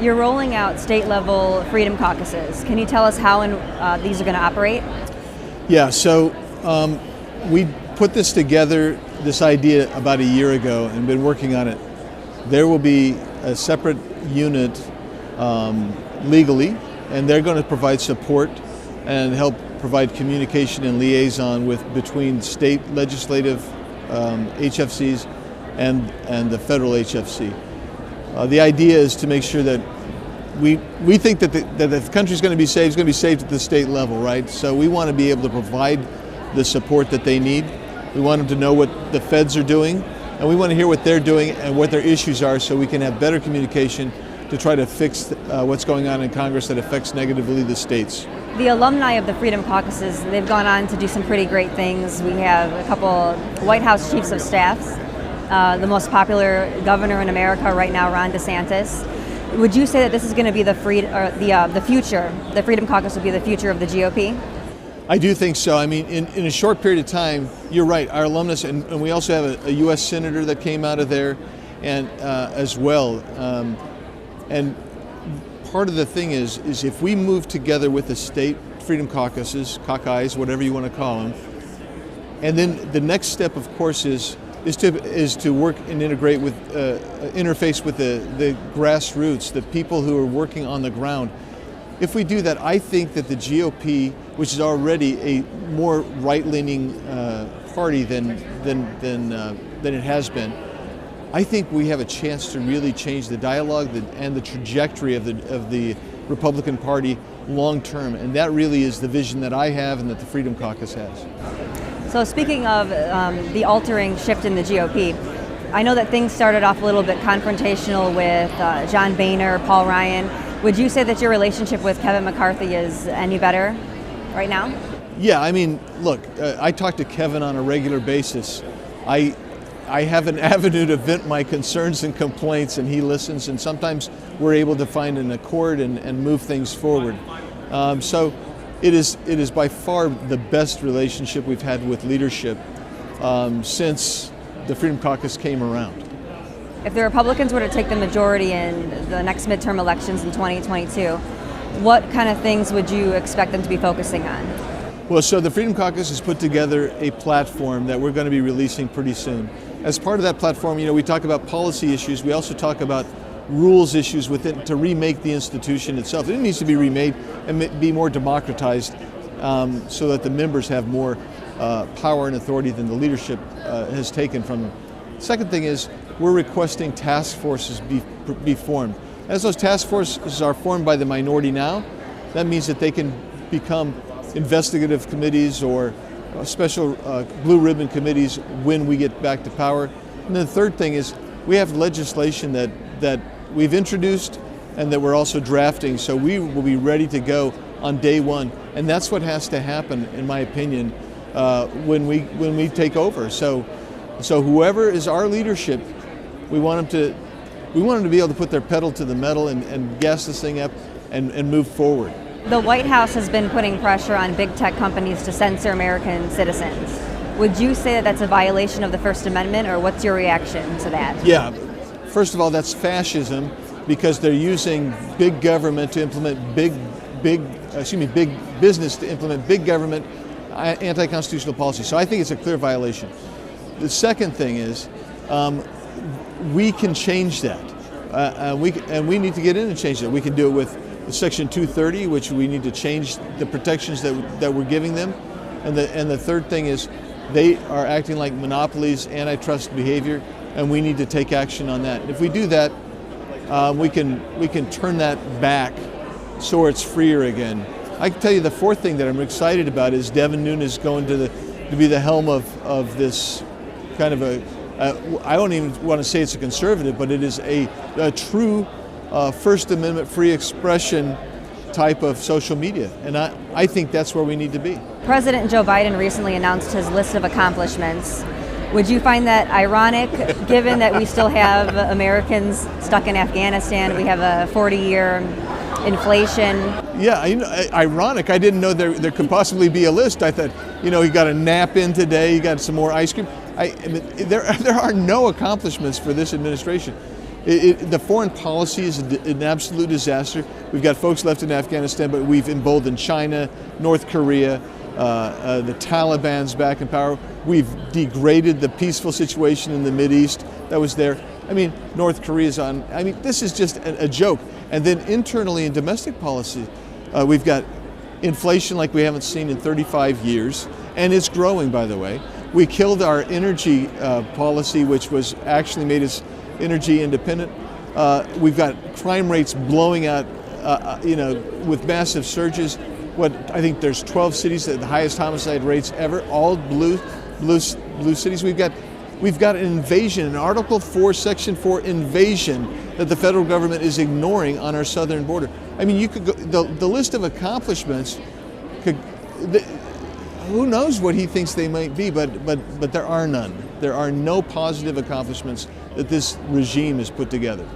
You're rolling out state-level freedom caucuses. Can you tell us how these are going to operate? Yeah, so we put this together, this idea, about a year ago and been working on it. There will be a separate unit legally, and they're going to provide support and help provide communication and liaison between state legislative HFCs and the federal HFC. The idea is to make sure that we think that the country's going to be saved, it's going to be saved at the state level, right? So we want to be able to provide the support that they need. We want them to know what the feds are doing, and we want to hear what they're doing and what their issues are so we can have better communication to try to fix what's going on in Congress that affects negatively the states. The alumni of the Freedom Caucuses, they've gone on to do some pretty great things. We have a couple White House chiefs of staffs, the most popular governor in America right now, Ron DeSantis. Would you say that this is going to be the future? The Freedom Caucus will be the future of the GOP? I do think so. I mean, in a short period of time, you're right. Our alumnus, and we also have a U.S. senator that came out of there, and as well. And part of the thing is if we move together with the state freedom caucuses, whatever you want to call them, and then the next step, of course, is to work and integrate with interface with the grassroots, the people who are working on the ground. If we do that, I think that the GOP, which is already a more right-leaning party than it has been, I think we have a chance to really change the dialogue and the trajectory of the Republican Party long term, and that really is the vision that I have and that the Freedom Caucus has. So speaking of the altering shift in the GOP, I know that things started off a little bit confrontational with John Boehner, Paul Ryan. Would you say that your relationship with Kevin McCarthy is any better right now? Yeah, I mean, look, I talk to Kevin on a regular basis. I have an avenue to vent my concerns and complaints, and he listens, and sometimes we're able to find an accord and move things forward. So it is by far the best relationship we've had with leadership since the Freedom Caucus came around. If the Republicans were to take the majority in the next midterm elections in 2022, what kind of things would you expect them to be focusing on? Well, so the Freedom Caucus has put together a platform that we're going to be releasing pretty soon. As part of that platform, we talk about policy issues. We also talk about rules issues within to remake the institution itself. It needs to be remade and be more democratized so that the members have more power and authority than the leadership has taken from them. Second thing is we're requesting task forces be formed. As those task forces are formed by the minority now, that means that they can become investigative committees or special blue ribbon committees when we get back to power. And then the third thing is we have legislation that we've introduced and that we're also drafting, so we will be ready to go on day one. And that's what has to happen, in my opinion, when we take over. So whoever is our leadership, we want them to be able to put their pedal to the metal and gas this thing up and move forward. The White House has been putting pressure on big tech companies to censor American citizens. Would you say that that's a violation of the First Amendment, or what's your reaction to that? Yeah, first of all, that's fascism because they're using big government to implement big business to implement big government anti-constitutional policy. So I think it's a clear violation. The second thing is we can change that. We need to get in and change that. We can do it with Section 230, which we need to change the protections that we're giving them. And the third thing is they are acting like monopolies, antitrust behavior, and we need to take action on that. If we do that, we can turn that back so it's freer again. I can tell you the fourth thing that I'm excited about is Devin Nunes going to be the helm of this kind of I don't even want to say it's a conservative, but it is a true First Amendment free expression type of social media. And I think that's where we need to be. President Joe Biden recently announced his list of accomplishments. Would you find that ironic, given that we still have Americans stuck in Afghanistan? We have a 40-year inflation. Yeah, ironic. I didn't know there could possibly be a list. I thought, he got a nap in today, he got some more ice cream. There are no accomplishments for this administration. The foreign policy is an absolute disaster. We've got folks left in Afghanistan, but we've emboldened China, North Korea, the Taliban's back in power. We've degraded the peaceful situation in the Mideast that was there. I mean, North Korea's on. I mean, this is just a joke. And then internally in domestic policy, we've got inflation like we haven't seen in 35 years, and it's growing, by the way. We killed our energy policy, which was actually made us energy independent. We've got crime rates blowing out, with massive surges. I think there's 12 cities at the highest homicide rates ever, all blue cities. We've got an invasion, an Article 4, Section 4 invasion that the federal government is ignoring on our southern border. I mean, you could go, the list of accomplishments who knows what he thinks they might be, but there are none. There are no positive accomplishments that this regime has put together.